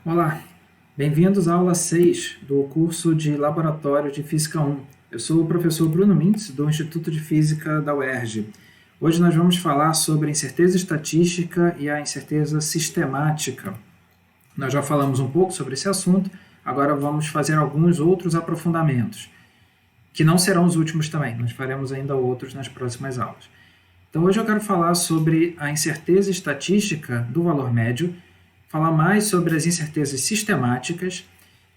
Olá, bem-vindos à aula 6 do curso de Laboratório de Física 1. Eu sou o professor Bruno Mintz, do Instituto de Física da UERJ. Hoje nós vamos falar sobre a incerteza estatística e a incerteza sistemática. Nós já falamos um pouco sobre esse assunto, agora vamos fazer alguns outros aprofundamentos, que não serão os últimos também, nós faremos ainda outros nas próximas aulas. Então hoje eu quero falar sobre a incerteza estatística do valor médio, falar mais sobre as incertezas sistemáticas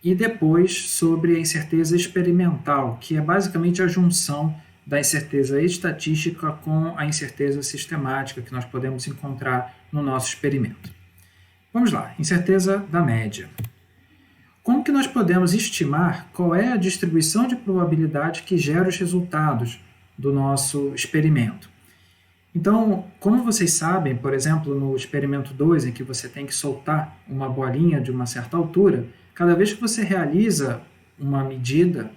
e depois sobre a incerteza experimental, que é basicamente a junção da incerteza estatística com a incerteza sistemática que nós podemos encontrar no nosso experimento. Vamos lá, incerteza da média. Como que nós podemos estimar qual é a distribuição de probabilidade que gera os resultados do nosso experimento? Então, como vocês sabem, por exemplo, no experimento 2, em que você tem que soltar uma bolinha de uma certa altura, cada vez que você realiza uma medida,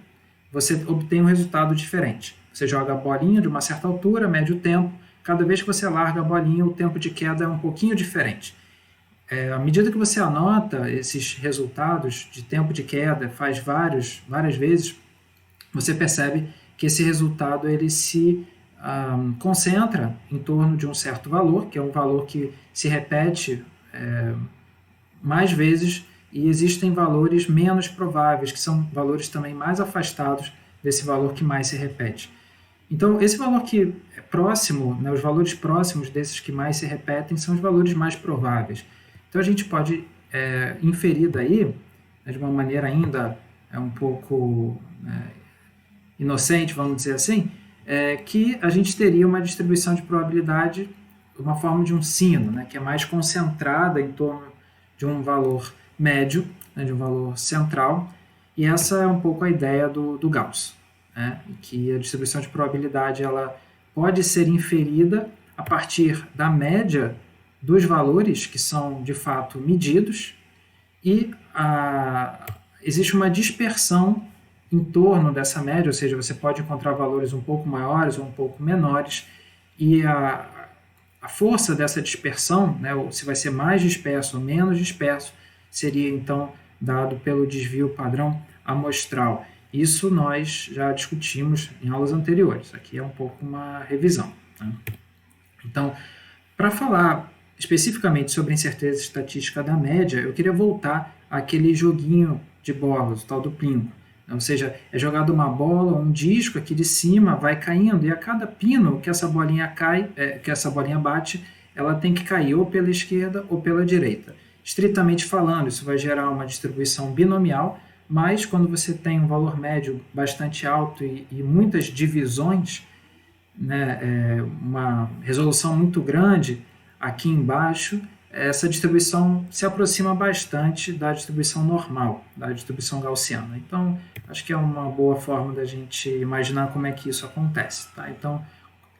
você obtém um resultado diferente. Você joga a bolinha de uma certa altura, mede o tempo, cada vez que você larga a bolinha, o tempo de queda é um pouquinho diferente. À medida que você anota esses resultados de tempo de queda, faz várias vezes, você percebe que esse resultado ele se concentra em torno de um certo valor, que é um valor que se repete mais vezes, e existem valores menos prováveis, que são valores também mais afastados desse valor que mais se repete. Então, esse valor que é próximo, né, os valores próximos desses que mais se repetem, são os valores mais prováveis. Então, a gente pode inferir daí, né, de uma maneira ainda um pouco inocente, vamos dizer assim, que a gente teria uma distribuição de probabilidade, uma forma de um sino, né, que é mais concentrada em torno de um valor médio, né, de um valor central, e essa é um pouco a ideia do Gauss, né, que a distribuição de probabilidade ela pode ser inferida a partir da média dos valores que são de fato medidos e existe uma dispersão em torno dessa média, ou seja, você pode encontrar valores um pouco maiores ou um pouco menores, e a força dessa dispersão, né, ou se vai ser mais disperso ou menos disperso, seria então dado pelo desvio padrão amostral. Isso nós já discutimos em aulas anteriores, aqui é um pouco uma revisão. Tá? Então, para falar especificamente sobre a incerteza estatística da média, eu queria voltar àquele joguinho de bolas, o tal do plinko. Ou seja, é jogada uma bola, um disco aqui de cima, vai caindo, e a cada pino que essa bolinha que essa bolinha bate, ela tem que cair ou pela esquerda ou pela direita. Estritamente falando, isso vai gerar uma distribuição binomial, mas quando você tem um valor médio bastante alto e muitas divisões, né, uma resolução muito grande aqui embaixo, essa distribuição se aproxima bastante da distribuição normal, da distribuição gaussiana. Então, acho que é uma boa forma da gente imaginar como é que isso acontece. Tá? Então,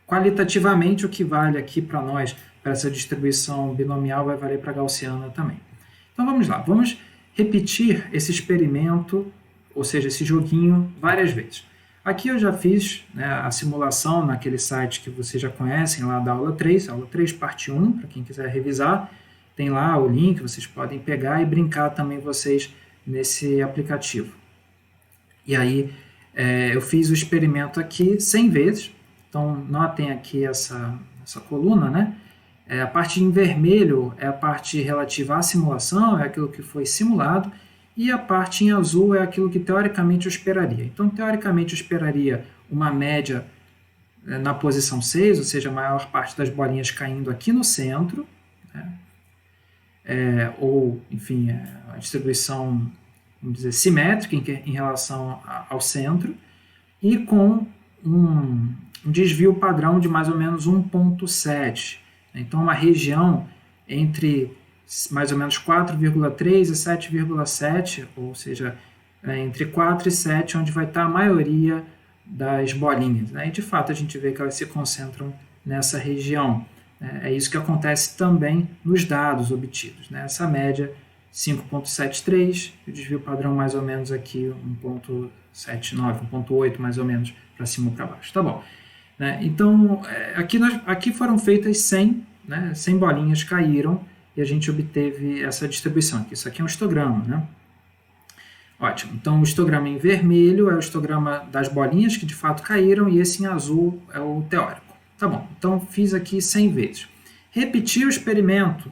qualitativamente, o que vale aqui para nós, para essa distribuição binomial, vai valer para a gaussiana também. Então, vamos lá. Vamos repetir esse experimento, ou seja, esse joguinho, várias vezes. Aqui eu já fiz, né, a simulação naquele site que vocês já conhecem, lá da aula 3 parte 1, para quem quiser revisar. Tem lá o link, vocês podem pegar e brincar também vocês nesse aplicativo. E aí eu fiz o experimento aqui 100 vezes, então notem aqui essa coluna, né? A parte em vermelho é a parte relativa à simulação, é aquilo que foi simulado, e a parte em azul é aquilo que teoricamente eu esperaria. Então, teoricamente eu esperaria uma média na posição 6, ou seja, a maior parte das bolinhas caindo aqui no centro, né? Ou, enfim, a distribuição, vamos dizer, simétrica em relação ao centro, e com um desvio padrão de mais ou menos 1,7. Então, uma região entre mais ou menos 4,3 e 7,7, ou seja, entre 4 e 7, onde vai estar a maioria das bolinhas. Né? E, de fato, a gente vê que elas se concentram nessa região. É isso que acontece também nos dados obtidos. Né? Essa média 5,73, o desvio padrão mais ou menos aqui 1,79, 1,8 mais ou menos para cima ou para baixo. Tá bom. Né? Então, aqui foram feitas 100, né? 100 bolinhas caíram e a gente obteve essa distribuição aqui. Isso aqui é um histograma, né? Ótimo. Então, o histograma em vermelho é o histograma das bolinhas que de fato caíram e esse em azul é o teórico. Tá bom. Então, fiz aqui 100 vezes. Repeti o experimento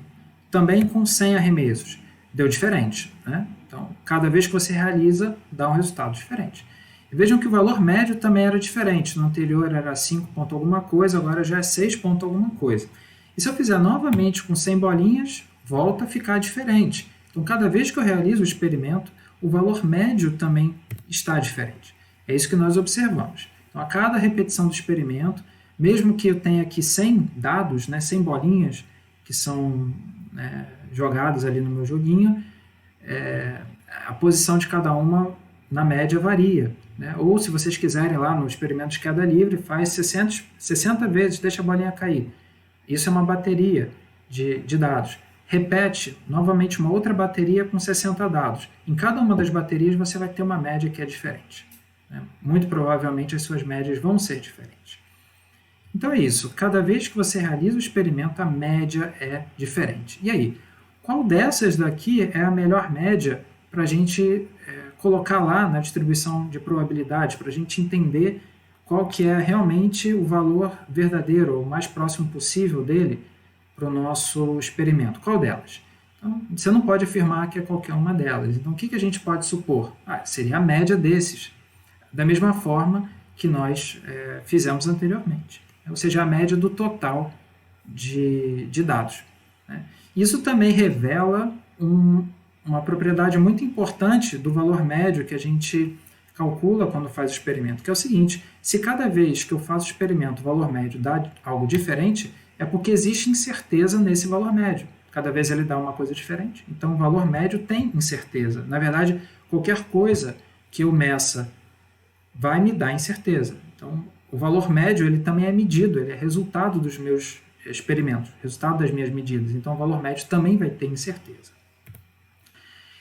também com 100 arremessos. Deu diferente, né? Então, cada vez que você realiza, dá um resultado diferente. E vejam que o valor médio também era diferente. No anterior era 5 ponto alguma coisa, agora já é 6 ponto alguma coisa. E se eu fizer novamente com 100 bolinhas, volta a ficar diferente. Então, cada vez que eu realizo o experimento, o valor médio também está diferente. É isso que nós observamos. Então, a cada repetição do experimento, mesmo que eu tenha aqui 100 dados, né, 100 bolinhas que são jogadas ali no meu joguinho, a posição de cada uma, na média, varia. Né? Ou, se vocês quiserem, lá no experimento de queda livre, faz 60 vezes, deixa a bolinha cair. Isso é uma bateria de dados. Repete novamente uma outra bateria com 60 dados. Em cada uma das baterias você vai ter uma média que é diferente. Né? Muito provavelmente as suas médias vão ser diferentes. Então é isso. Cada vez que você realiza o experimento, a média é diferente. E aí? Qual dessas daqui é a melhor média para a gente colocar lá na distribuição de probabilidade, para a gente entender qual que é realmente o valor verdadeiro, ou o mais próximo possível dele, para o nosso experimento? Qual delas? Então, você não pode afirmar que é qualquer uma delas. Então, o que a gente pode supor? Seria a média desses, da mesma forma que nós fizemos anteriormente. Ou seja, a média do total de dados. Né? Isso também revela uma propriedade muito importante do valor médio que a gente calcula quando faz o experimento, que é o seguinte: se cada vez que eu faço o experimento o valor médio dá algo diferente, é porque existe incerteza nesse valor médio. Cada vez ele dá uma coisa diferente. Então, o valor médio tem incerteza. Na verdade, qualquer coisa que eu meça vai me dar incerteza. Então, o valor médio ele também é medido, ele é resultado dos meus experimentos, resultado das minhas medidas. Então, o valor médio também vai ter incerteza.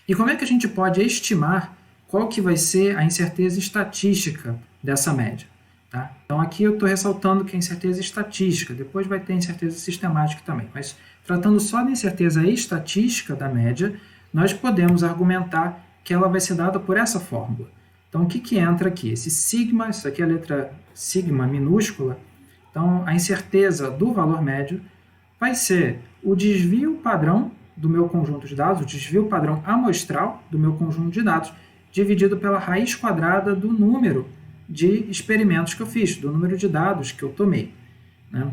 E como é que a gente pode estimar qual que vai ser a incerteza estatística dessa média? Tá? Então, aqui eu estou ressaltando que é incerteza estatística, depois vai ter incerteza sistemática também, mas tratando só da incerteza estatística da média, nós podemos argumentar que ela vai ser dada por essa fórmula. Então, o que entra aqui? Esse sigma, isso aqui é a letra sigma minúscula, então a incerteza do valor médio vai ser o desvio padrão do meu conjunto de dados, o desvio padrão amostral do meu conjunto de dados, dividido pela raiz quadrada do número de experimentos que eu fiz, do número de dados que eu tomei, né?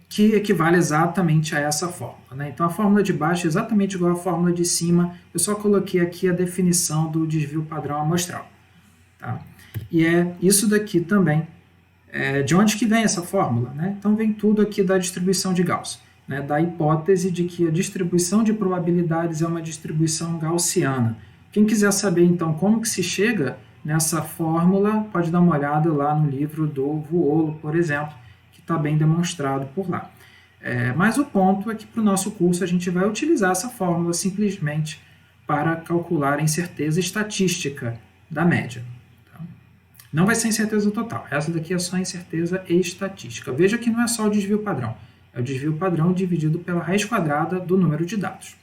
Que equivale exatamente a essa fórmula. Né? Então, a fórmula de baixo é exatamente igual à fórmula de cima, eu só coloquei aqui a definição do desvio padrão amostral. Tá? E é isso daqui também. De onde que vem essa fórmula? Né? Então, vem tudo aqui da distribuição de Gauss, né? Da hipótese de que a distribuição de probabilidades é uma distribuição gaussiana. Quem quiser saber, então, como que se chega nessa fórmula, pode dar uma olhada lá no livro do Vuolo, por exemplo, que está bem demonstrado por lá. Mas o ponto é que para o nosso curso a gente vai utilizar essa fórmula simplesmente para calcular a incerteza estatística da média. Tá? Não vai ser incerteza total, essa daqui é só incerteza estatística. Veja que não é só o desvio padrão, é o desvio padrão dividido pela raiz quadrada do número de dados.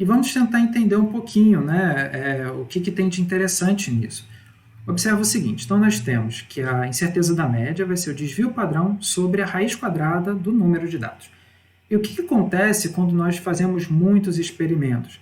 E vamos tentar entender um pouquinho, né, o que tem de interessante nisso. Observa o seguinte, então nós temos que a incerteza da média vai ser o desvio padrão sobre a raiz quadrada do número de dados. E o que acontece quando nós fazemos muitos experimentos?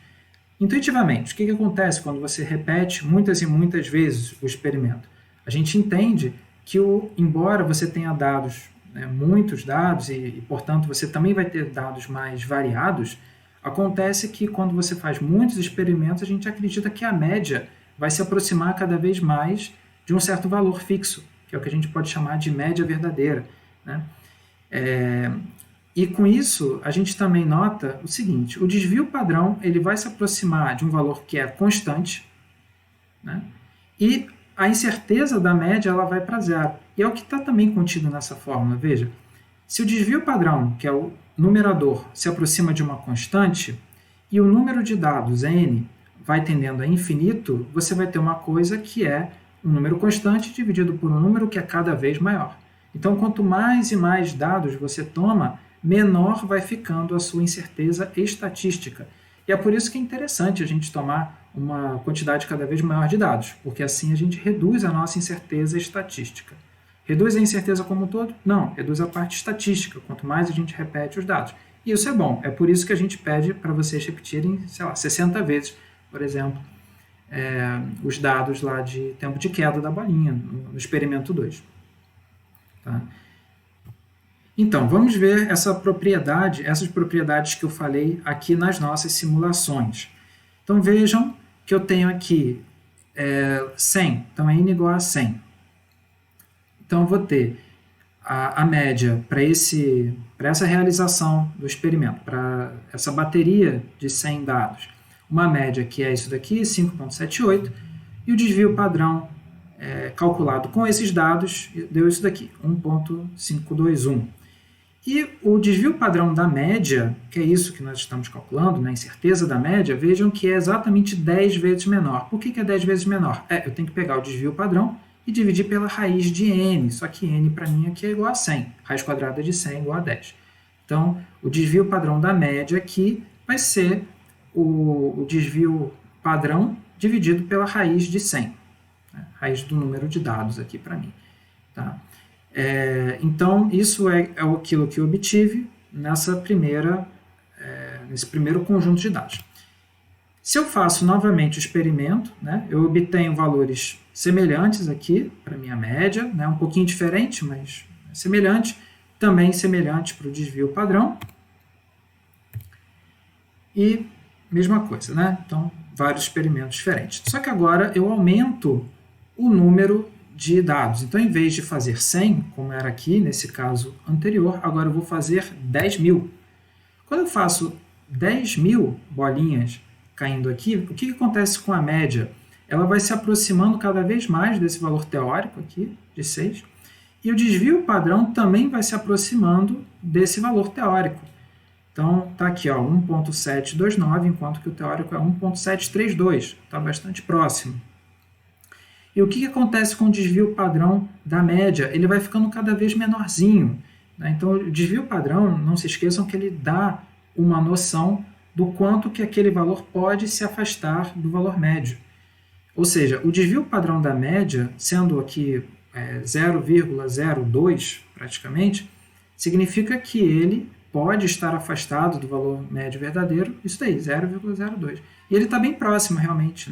Intuitivamente, o que acontece quando você repete muitas e muitas vezes o experimento? A gente entende que, embora você tenha dados, né, muitos dados, e, portanto, você também vai ter dados mais variados, acontece que quando você faz muitos experimentos, a gente acredita que a média vai se aproximar cada vez mais de um certo valor fixo, que é o que a gente pode chamar de média verdadeira. Né? E com isso, a gente também nota o seguinte, o desvio padrão ele vai se aproximar de um valor que é constante, né? E a incerteza da média ela vai para zero. E é o que está também contido nessa fórmula. Veja, se o desvio padrão, que é o numerador, se aproxima de uma constante, e o número de dados, n, vai tendendo a infinito, você vai ter uma coisa que é um número constante dividido por um número que é cada vez maior. Então, quanto mais e mais dados você toma, menor vai ficando a sua incerteza estatística. E é por isso que é interessante a gente tomar uma quantidade cada vez maior de dados, porque assim a gente reduz a nossa incerteza estatística. Reduz a incerteza como um todo? Não, reduz a parte estatística, quanto mais a gente repete os dados. E isso é bom, é por isso que a gente pede para vocês repetirem, 60 vezes, por exemplo, os dados lá de tempo de queda da bolinha, no experimento 2. Tá? Então, vamos ver essas propriedades que eu falei aqui nas nossas simulações. Então, vejam que eu tenho aqui 100, então é n igual a 100. Então, eu vou ter a média para essa realização do experimento, para essa bateria de 100 dados. Uma média que é isso daqui, 5,78, e o desvio padrão calculado com esses dados deu isso daqui, 1,521. E o desvio padrão da média, que é isso que nós estamos calculando, a incerteza da média, vejam que é exatamente 10 vezes menor. Por que é 10 vezes menor? Eu tenho que pegar o desvio padrão e dividir pela raiz de n, só que n para mim aqui é igual a 100. Raiz quadrada de 100 é igual a 10. Então, o desvio padrão da média aqui vai ser o desvio padrão dividido pela raiz de 100. Raiz do número de dados aqui para mim. Tá? Então, isso é aquilo que eu obtive nesse primeiro conjunto de dados. Se eu faço novamente o experimento, eu obtenho valores semelhantes aqui para a minha média, um pouquinho diferente, mas semelhante, também semelhantes para o desvio padrão. E mesma coisa, Então, vários experimentos diferentes. Só que agora eu aumento o número de dados. Então, em vez de fazer 100, como era aqui, nesse caso anterior, agora eu vou fazer 10.000. Quando eu faço 10.000 bolinhas caindo aqui, o que acontece com a média? Ela vai se aproximando cada vez mais desse valor teórico aqui, de 6, e o desvio padrão também vai se aproximando desse valor teórico. Então, está aqui, 1.729, enquanto que o teórico é 1.732, está bastante próximo. E o que acontece com o desvio padrão da média? Ele vai ficando cada vez menorzinho. Então, o desvio padrão, não se esqueçam que ele dá uma noção do quanto que aquele valor pode se afastar do valor médio. Ou seja, o desvio padrão da média, sendo aqui 0,02 praticamente, significa que ele pode estar afastado do valor médio verdadeiro, isso daí, 0,02. E ele está bem próximo realmente.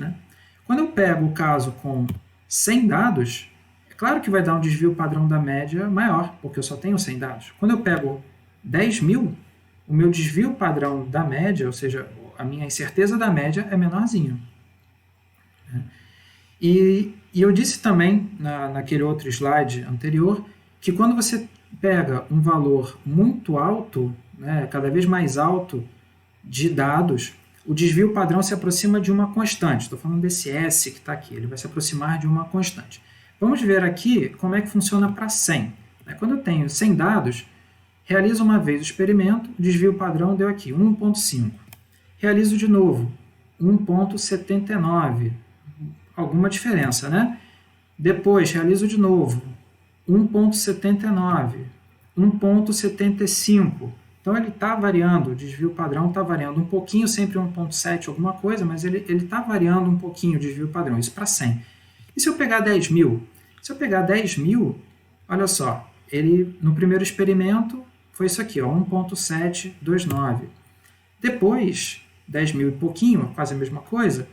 Quando eu pego o caso com 100 dados, é claro que vai dar um desvio padrão da média maior, porque eu só tenho 100 dados. Quando eu pego 10.000, o meu desvio padrão da média, ou seja, a minha incerteza da média é menorzinho. E eu disse também, naquele outro slide anterior, que quando você pega um valor muito alto, cada vez mais alto de dados, o desvio padrão se aproxima de uma constante. Estou falando desse S que está aqui, ele vai se aproximar de uma constante. Vamos ver aqui como é que funciona para 100. Quando eu tenho 100 dados, realizo uma vez o experimento, o desvio padrão deu aqui 1,5. Realizo de novo, 1,79. Alguma diferença, Depois, realizo de novo, 1,79, 1,75. Então, ele está variando, o desvio padrão está variando um pouquinho, sempre 1,7 alguma coisa, mas ele está variando um pouquinho o desvio padrão, isso para 100. E se eu pegar 10.000? Se eu pegar 10.000, olha só, ele no primeiro experimento foi isso aqui, 1,729. Depois, 10.000 e pouquinho, quase a mesma coisa,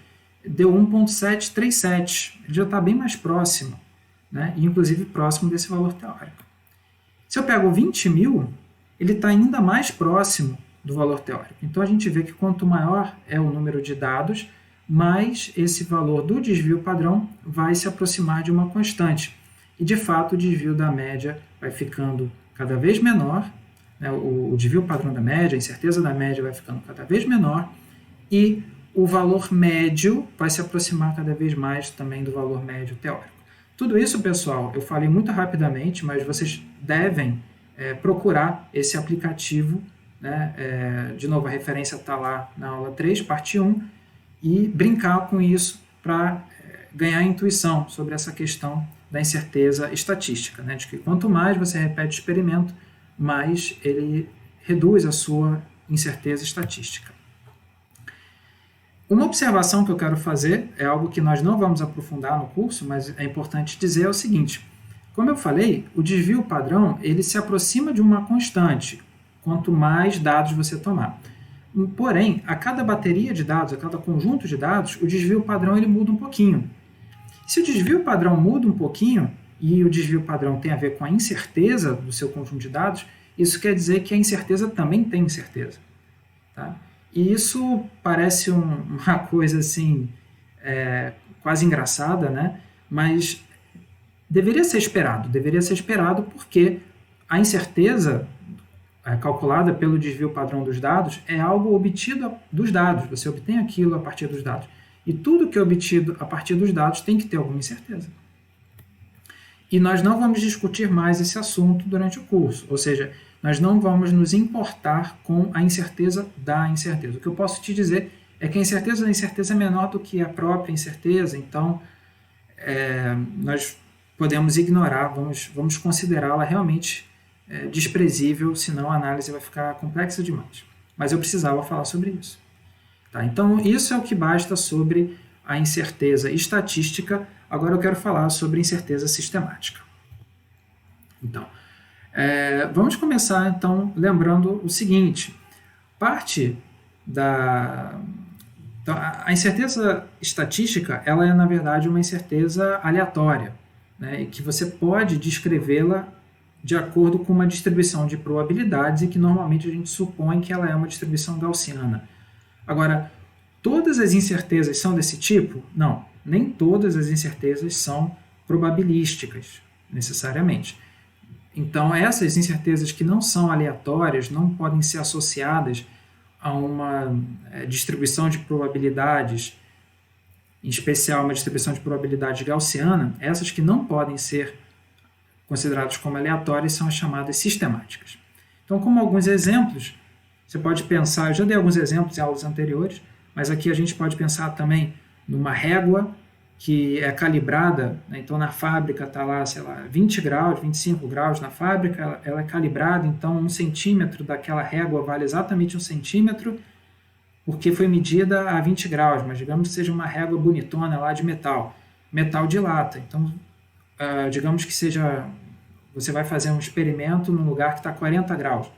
deu 1,737. Ele já está bem mais próximo, e inclusive próximo desse valor teórico. Se eu pego 20.000, ele está ainda mais próximo do valor teórico. Então, a gente vê que quanto maior é o número de dados, mais esse valor do desvio padrão vai se aproximar de uma constante. E, de fato, o desvio da média vai ficando cada vez menor, o desvio padrão da média, a incerteza da média vai ficando cada vez menor, e o valor médio vai se aproximar cada vez mais também do valor médio teórico. Tudo isso, pessoal, eu falei muito rapidamente, mas vocês devem procurar esse aplicativo, de novo, a referência está lá na aula 3, parte 1, e brincar com isso para ganhar intuição sobre essa questão da incerteza estatística, de que quanto mais você repete o experimento, mais ele reduz a sua incerteza estatística. Uma observação que eu quero fazer, é algo que nós não vamos aprofundar no curso, mas é importante dizer, é o seguinte: como eu falei, o desvio padrão ele se aproxima de uma constante, quanto mais dados você tomar. Porém, a cada bateria de dados, a cada conjunto de dados, o desvio padrão ele muda um pouquinho. Se o desvio padrão muda um pouquinho, e o desvio padrão tem a ver com a incerteza do seu conjunto de dados, isso quer dizer que a incerteza também tem incerteza. Tá? E isso parece uma coisa assim, quase engraçada, né? Mas deveria ser esperado porque a incerteza calculada pelo desvio padrão dos dados é algo obtido dos dados, você obtém aquilo a partir dos dados. E tudo que é obtido a partir dos dados tem que ter alguma incerteza. E nós não vamos discutir mais esse assunto durante o curso, ou seja, nós não vamos nos importar com a incerteza da incerteza. O que eu posso te dizer é que a incerteza da incerteza é menor do que a própria incerteza, então nós podemos ignorar, vamos considerá-la realmente desprezível, senão a análise vai ficar complexa demais. Mas eu precisava falar sobre isso. Tá? Então, isso é o que basta sobre a incerteza estatística. Agora eu quero falar sobre incerteza sistemática. Então, vamos começar, então, lembrando o seguinte. A incerteza estatística, ela é, na verdade, uma incerteza aleatória, né, e que você pode descrevê-la de acordo com uma distribuição de probabilidades e que normalmente a gente supõe que ela é uma distribuição gaussiana. Agora, todas as incertezas são desse tipo? Não, nem todas as incertezas são probabilísticas, necessariamente. Então, essas incertezas que não são aleatórias, não podem ser associadas a uma distribuição de probabilidades, em especial uma distribuição de probabilidade gaussiana, essas que não podem ser consideradas como aleatórias são as chamadas sistemáticas. Então, como alguns exemplos, você pode pensar, eu já dei alguns exemplos em aulas anteriores, mas aqui a gente pode pensar também numa régua que é calibrada, né? Então na fábrica está lá, sei lá, 20 graus, 25 graus na fábrica, ela é calibrada, então 1 centímetro daquela régua vale exatamente 1 centímetro, porque foi medida a 20 graus, mas digamos que seja uma régua bonitona lá de metal dilata, então digamos que seja, você vai fazer um experimento num lugar que está a 40 graus,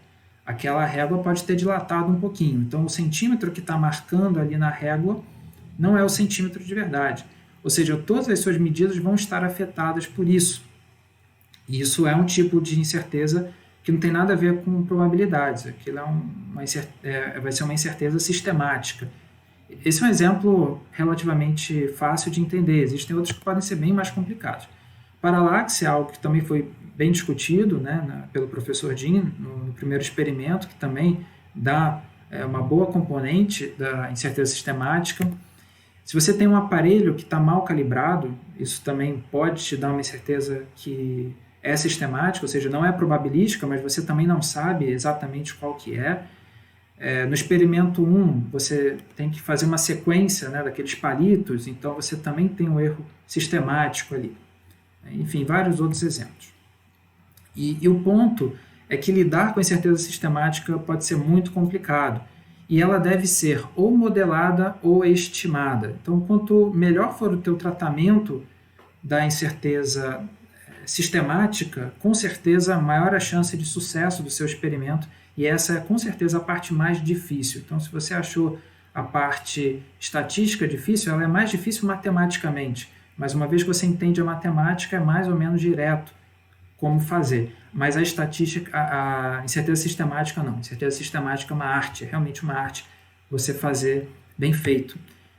aquela régua pode ter dilatado um pouquinho, então o centímetro que está marcando ali na régua não é o centímetro de verdade, ou seja, todas as suas medidas vão estar afetadas por isso, e isso é um tipo de incerteza que não tem nada a ver com probabilidades, aquilo vai ser uma incerteza sistemática. Esse é um exemplo relativamente fácil de entender, existem outros que podem ser bem mais complicados. Paralaxe é algo que também foi bem discutido, né, pelo professor Dean no primeiro experimento, que também dá uma boa componente da incerteza sistemática. Se você tem um aparelho que está mal calibrado, isso também pode te dar uma incerteza que é sistemática, ou seja, não é probabilística, mas você também não sabe exatamente qual que é. No experimento 1, você tem que fazer uma sequência, né, daqueles palitos, então você também tem um erro sistemático ali. Enfim, vários outros exemplos. E o ponto é que lidar com a incerteza sistemática pode ser muito complicado, e ela deve ser ou modelada ou estimada. Então, quanto melhor for o teu tratamento da incerteza sistemática, com certeza maior a chance de sucesso do seu experimento, e essa é com certeza a parte mais difícil. Então, se você achou a parte estatística difícil, ela é mais difícil matematicamente, mas uma vez que você entende a matemática, é mais ou menos direto como fazer. Mas a estatística, a incerteza sistemática não. A incerteza sistemática é uma arte, é realmente uma arte você fazer bem feito.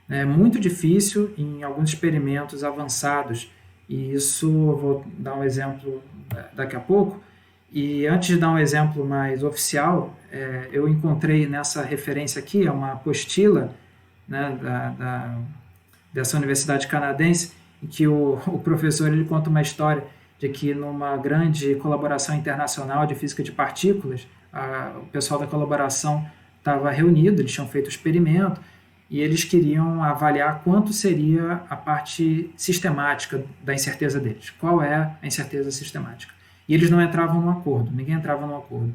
É muito difícil em alguns experimentos avançados, e isso eu vou dar um exemplo daqui a pouco. E antes de dar um exemplo mais oficial, eu encontrei nessa referência aqui, é uma apostila, né, dessa universidade canadense, em que o professor ele conta uma história de que numa grande colaboração internacional de física de partículas, o pessoal da colaboração estava reunido, eles tinham feito o experimento, e eles queriam avaliar quanto seria a parte sistemática da incerteza deles. Qual é a incerteza sistemática? E eles não entravam num acordo, ninguém entrava num acordo.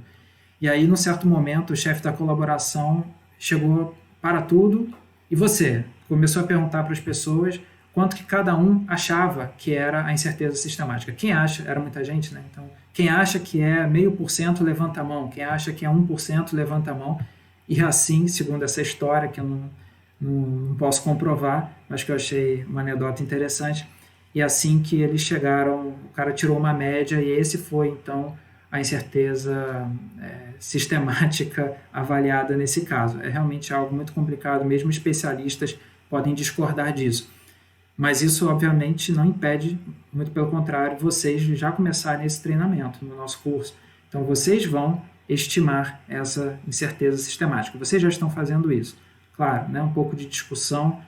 E aí, num certo momento, o chefe da colaboração chegou para tudo e você começou a perguntar para as pessoas quanto que cada um achava que era a incerteza sistemática. Quem acha, era muita gente, né? Então, quem acha que é 0,5%, levanta a mão. Quem acha que é 1%, levanta a mão. E assim, segundo essa história, que eu não posso comprovar, mas que eu achei uma anedota interessante, e assim que eles chegaram, o cara tirou uma média e esse foi, então, a incerteza sistemática avaliada nesse caso. É realmente algo muito complicado, mesmo especialistas podem discordar disso. Mas isso, obviamente, não impede, muito pelo contrário, vocês já começarem esse treinamento no nosso curso. Então, vocês vão estimar essa incerteza sistemática. Vocês já estão fazendo isso. Claro, né, um pouco de discussão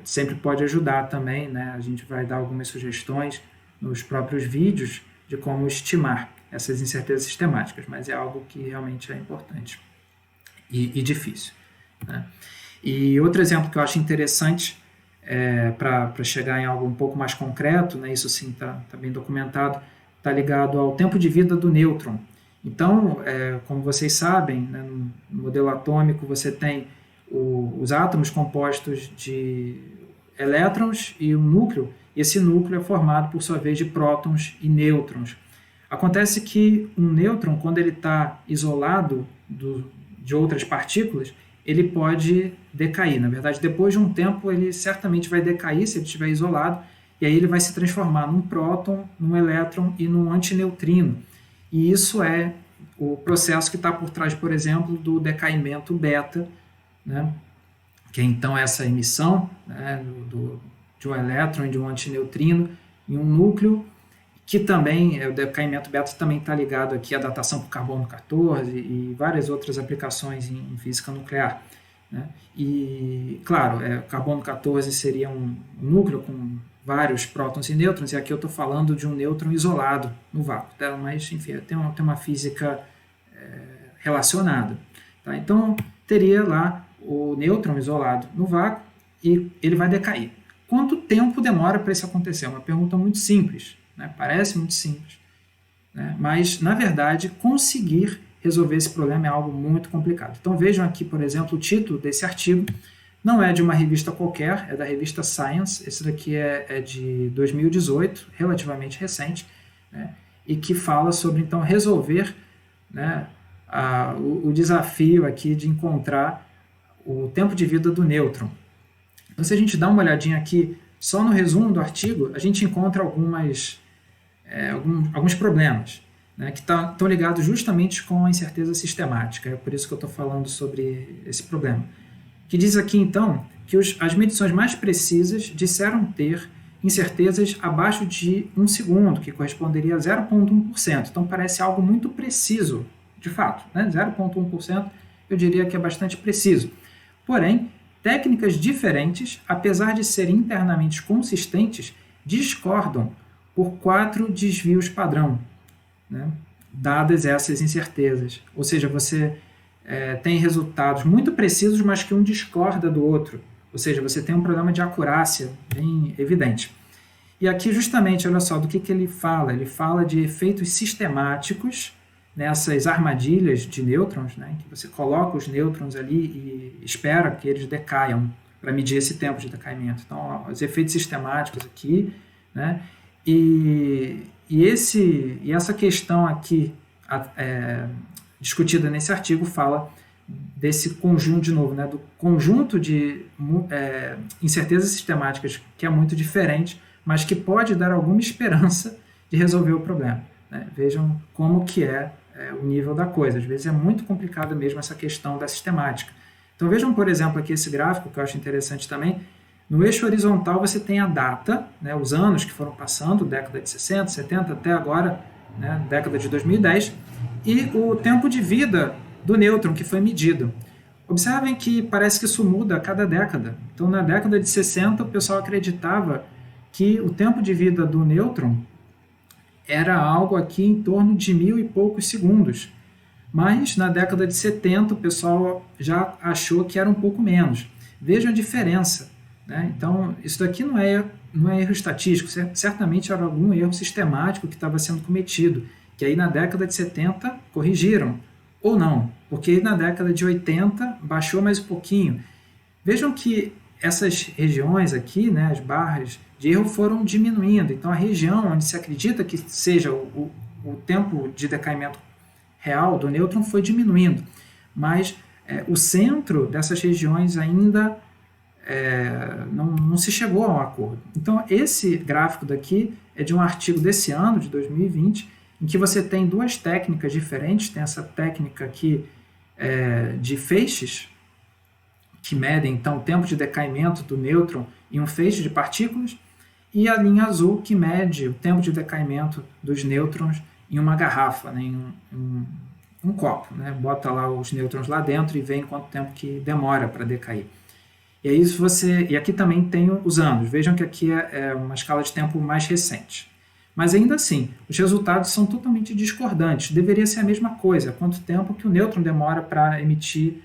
sempre pode ajudar também, né? A gente vai dar algumas sugestões nos próprios vídeos de como estimar essas incertezas sistemáticas, mas é algo que realmente é importante e difícil, né? E outro exemplo que eu acho interessante para chegar em algo um pouco mais concreto, né, isso sim está bem documentado, está ligado ao tempo de vida do nêutron. Então, como vocês sabem, né, no modelo atômico você tem os átomos compostos de elétrons e um núcleo, e esse núcleo é formado, por sua vez, de prótons e nêutrons. Acontece que um nêutron, quando ele está isolado de outras partículas, ele pode decair. Na verdade, depois de um tempo, ele certamente vai decair se ele estiver isolado, e aí ele vai se transformar num próton, num elétron e num antineutrino. E isso é o processo que está por trás, por exemplo, do decaimento beta, né? Que é então essa emissão, né, de um elétron e de um antineutrino em um núcleo, que também, o decaimento beta também está ligado aqui à datação por carbono 14 e várias outras aplicações em física nuclear, né? E, claro, carbono 14 seria um núcleo com vários prótons e nêutrons, e aqui eu estou falando de um nêutron isolado no vácuo, tá? Mas, enfim, tem uma física relacionada. Tá? Então, teria lá o nêutron isolado no vácuo e ele vai decair. Quanto tempo demora para isso acontecer? É uma pergunta muito simples, né? Parece muito simples, né? Mas, na verdade, conseguir resolver esse problema é algo muito complicado. Então, vejam aqui, por exemplo, o título desse artigo. Não é de uma revista qualquer, é da revista Science. Esse daqui é de 2018, relativamente recente, né? E que fala sobre, então, resolver, né, o desafio aqui de encontrar o tempo de vida do nêutron. Então, se a gente dá uma olhadinha aqui, só no resumo do artigo, a gente encontra alguns problemas, né, que estão ligados justamente com a incerteza sistemática. É por isso que eu estou falando sobre esse problema. Que diz aqui, então, que as medições mais precisas disseram ter incertezas abaixo de 1 segundo, que corresponderia a 0,1%. Então, parece algo muito preciso, de fato, né? 0,1% eu diria que é bastante preciso. Porém, técnicas diferentes, apesar de serem internamente consistentes, discordam por 4 desvios padrão, né, dadas essas incertezas. Ou seja, você tem resultados muito precisos, mas que um discorda do outro. Ou seja, você tem um problema de acurácia bem evidente. E aqui, justamente, olha só, do que ele fala. Ele fala de efeitos sistemáticos nessas armadilhas de nêutrons, né, em que você coloca os nêutrons ali e espera que eles decaiam para medir esse tempo de decaimento. Então, ó, os efeitos sistemáticos aqui, né, e essa questão aqui discutida nesse artigo fala desse conjunto, de novo, né, do conjunto de incertezas sistemáticas que é muito diferente, mas que pode dar alguma esperança de resolver o problema, né? Vejam como que o nível da coisa. Às vezes é muito complicado mesmo essa questão da sistemática. Então vejam, por exemplo, aqui esse gráfico, que eu acho interessante também. No eixo horizontal você tem a data, né, os anos que foram passando, década de 60, 70, até agora, né, década de 2010, e o tempo de vida do nêutron que foi medido. Observem que parece que isso muda a cada década. Então, na década de 60, o pessoal acreditava que o tempo de vida do nêutron era algo aqui em torno de 1000 e poucos segundos. Mas, na década de 70, o pessoal já achou que era um pouco menos. Vejam a diferença, né? Então, isso daqui não é erro estatístico, certamente era algum erro sistemático que estava sendo cometido, que aí na década de 70 corrigiram, ou não, porque na década de 80 baixou mais um pouquinho. Vejam que essas regiões aqui, né, as barras de erro foram diminuindo, então a região onde se acredita que seja o tempo de decaimento real do nêutron foi diminuindo, mas o centro dessas regiões ainda não se chegou a um acordo. Então, esse gráfico daqui é de um artigo desse ano, de 2020, em que você tem duas técnicas diferentes. Tem essa técnica aqui de feixes, que medem, então, o tempo de decaimento do nêutron em um feixe de partículas, e a linha azul, que mede o tempo de decaimento dos nêutrons em uma garrafa, né, em um copo. Né, bota lá os nêutrons lá dentro e vê em quanto tempo que demora para decair. E aí e aqui também tem os anos. Vejam que aqui é uma escala de tempo mais recente. Mas ainda assim, os resultados são totalmente discordantes. Deveria ser a mesma coisa. Quanto tempo que o nêutron demora para emitir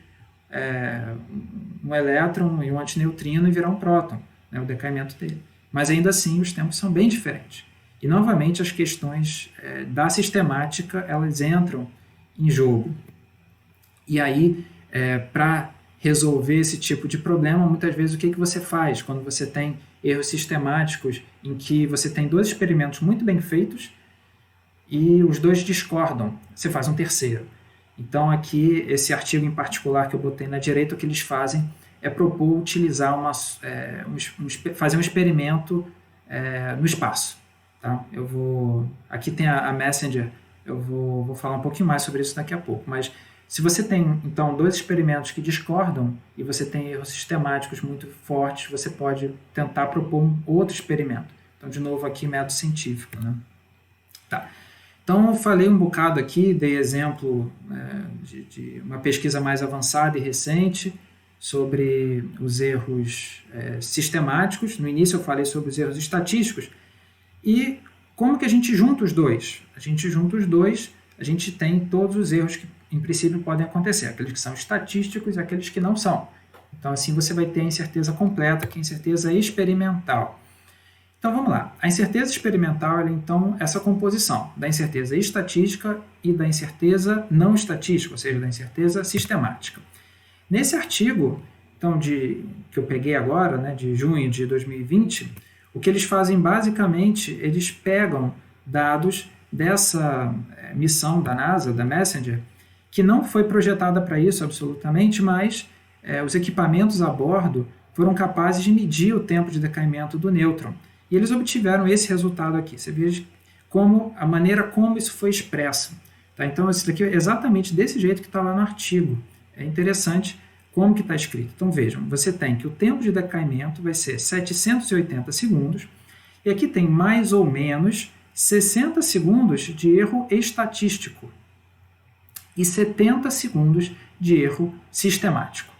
um elétron e um antineutrino e virar um próton, né, o decaimento dele. Mas ainda assim, os tempos são bem diferentes. E, novamente, as questões da sistemática, elas entram em jogo. E aí, para resolver esse tipo de problema, muitas vezes o que você faz quando você tem erros sistemáticos em que você tem dois experimentos muito bem feitos e os dois discordam? Você faz um terceiro. Então, aqui, esse artigo em particular que eu botei na direita, o que eles fazem é propor utilizar fazer um experimento no espaço. Tá? Aqui tem a Messenger, eu vou falar um pouquinho mais sobre isso daqui a pouco, mas se você tem, então, dois experimentos que discordam e você tem erros sistemáticos muito fortes, você pode tentar propor um outro experimento. Então, de novo, aqui, método científico. Né? Tá. Então, eu falei um bocado aqui, dei exemplo de uma pesquisa mais avançada e recente sobre os erros sistemáticos. No início, eu falei sobre os erros estatísticos. E como que a gente junta os dois? A gente junta os dois, a gente tem todos os erros que, em princípio, podem acontecer, aqueles que são estatísticos e aqueles que não são. Então, assim, você vai ter a incerteza completa, que é a incerteza experimental. Então, vamos lá. A incerteza experimental é, então, essa composição da incerteza estatística e da incerteza não estatística, ou seja, da incerteza sistemática. Nesse artigo, então, que eu peguei agora, né, de junho de 2020, o que eles fazem, basicamente, eles pegam dados dessa missão da NASA, da Messenger, que não foi projetada para isso absolutamente, mas os equipamentos a bordo foram capazes de medir o tempo de decaimento do nêutron. E eles obtiveram esse resultado aqui. Você veja a maneira como isso foi expresso. Tá? Então, isso daqui é exatamente desse jeito que está lá no artigo. É interessante como que está escrito. Então, vejam, você tem que o tempo de decaimento vai ser 780 segundos, e aqui tem mais ou menos 60 segundos de erro estatístico e 70 segundos de erro sistemático.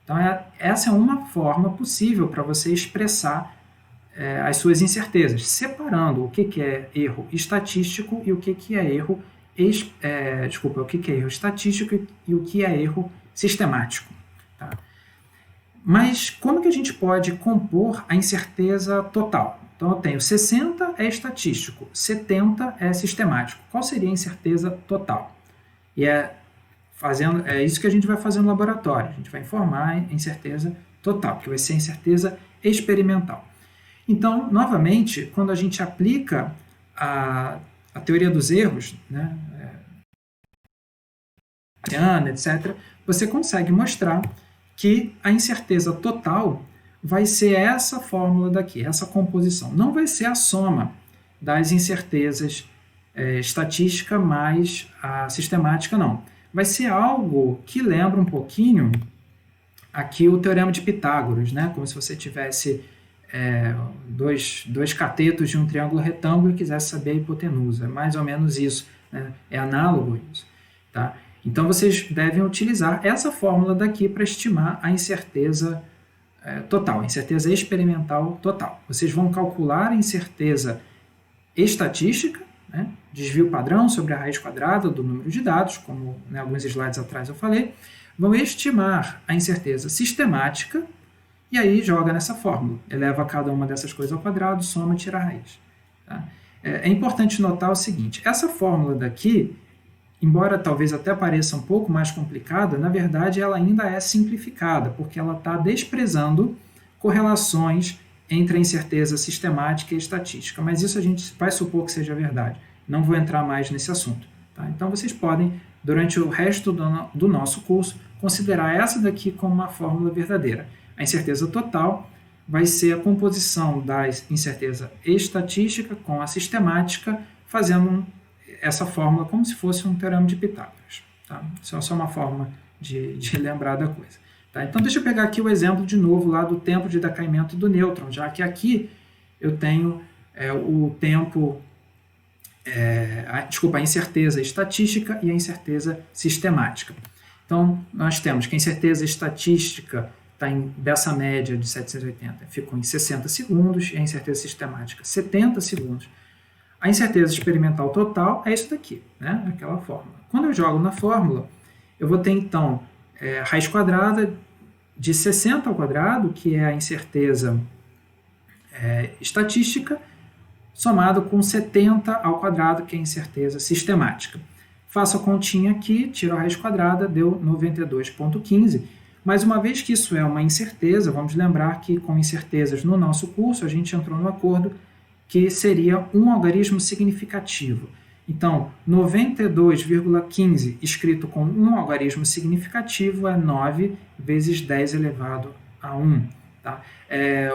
Então, essa é uma forma possível para você expressar as suas incertezas, separando o que é erro estatístico e o que é erro o que é erro estatístico e o que é erro sistemático. Tá? Mas como que a gente pode compor a incerteza total? Então, eu tenho 60 é estatístico, 70 é sistemático. Qual seria a incerteza total? E é isso que a gente vai fazer no laboratório. A gente vai informar a incerteza total, que vai ser a incerteza experimental. Então, novamente, quando a gente aplica a teoria dos erros, né, etc., você consegue mostrar que a incerteza total vai ser essa fórmula daqui, essa composição. Não vai ser a soma das incertezas estatística mais a sistemática, não. Vai ser algo que lembra um pouquinho aqui o teorema de Pitágoras, né? Como se você tivesse dois catetos de um triângulo retângulo e quisesse saber a hipotenusa. É mais ou menos isso, né? É análogo a isso. Tá? Então, vocês devem utilizar essa fórmula daqui para estimar a incerteza total, a incerteza experimental total. Vocês vão calcular a incerteza estatística, né? Desvio padrão sobre a raiz quadrada do número de dados, como alguns slides atrás eu falei, vão estimar a incerteza sistemática e aí joga nessa fórmula. Eleva cada uma dessas coisas ao quadrado, soma e tira a raiz. Tá? É importante notar o seguinte, essa fórmula daqui, embora talvez até pareça um pouco mais complicada, na verdade ela ainda é simplificada, porque ela está desprezando correlações entre a incerteza sistemática e estatística, mas isso a gente vai supor que seja verdade. Não vou entrar mais nesse assunto. Tá? Então vocês podem, durante o resto do nosso curso, considerar essa daqui como uma fórmula verdadeira. A incerteza total vai ser a composição da incerteza estatística com a sistemática, fazendo essa fórmula como se fosse um teorema de Pitágoras. Tá? Isso é só uma forma de lembrar da coisa. Tá? Então, deixa eu pegar aqui o exemplo de novo lá do tempo de decaimento do nêutron, já que aqui eu tenho o tempo, a incerteza estatística e a incerteza sistemática. Então, nós temos que a incerteza estatística dessa média de 780 ficou em 60 segundos e a incerteza sistemática 70 segundos. A incerteza experimental total é isso daqui, né? Aquela fórmula. Quando eu jogo na fórmula, eu vou ter então raiz quadrada de 60 ao quadrado, que é a incerteza estatística, somado com 70 ao quadrado, que é a incerteza sistemática. Faço a continha aqui, tiro a raiz quadrada, deu 92,15. Mas uma vez que isso é uma incerteza, vamos lembrar que com incertezas no nosso curso, a gente entrou no acordo que seria um algarismo significativo. Então, 92,15 escrito com um algarismo significativo é 9 vezes 10 elevado a 1. Tá?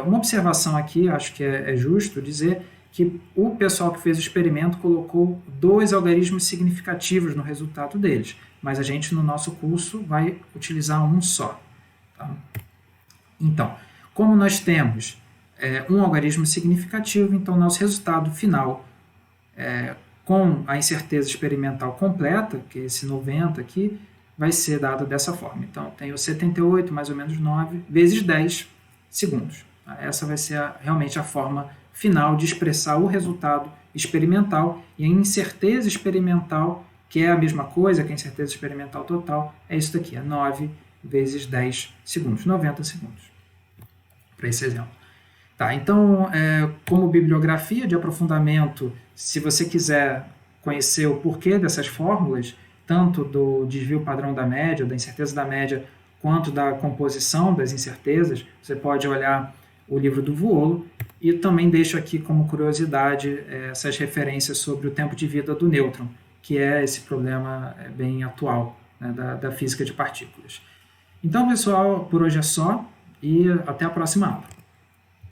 Uma observação aqui, acho que é justo dizer que o pessoal que fez o experimento colocou 2 algarismos significativos no resultado deles, mas a gente no nosso curso vai utilizar um só. Tá? Então, como nós temos um algarismo significativo, então nosso resultado final com a incerteza experimental completa, que é esse 90 aqui, vai ser dado dessa forma. Então, tenho 78 mais ou menos 9 vezes 10 segundos. Tá? Essa vai ser realmente a forma final de expressar o resultado experimental, e a incerteza experimental, que é a mesma coisa que a incerteza experimental total, é isso daqui, é 9 vezes 10 segundos, 90 segundos, para esse exemplo. Tá, então, como bibliografia de aprofundamento, se você quiser conhecer o porquê dessas fórmulas, tanto do desvio padrão da média, da incerteza da média, quanto da composição das incertezas, você pode olhar o livro do Vuolo, e também deixo aqui como curiosidade essas referências sobre o tempo de vida do nêutron, que é esse problema bem atual, né, da física de partículas. Então, pessoal, por hoje é só, e até a próxima aula.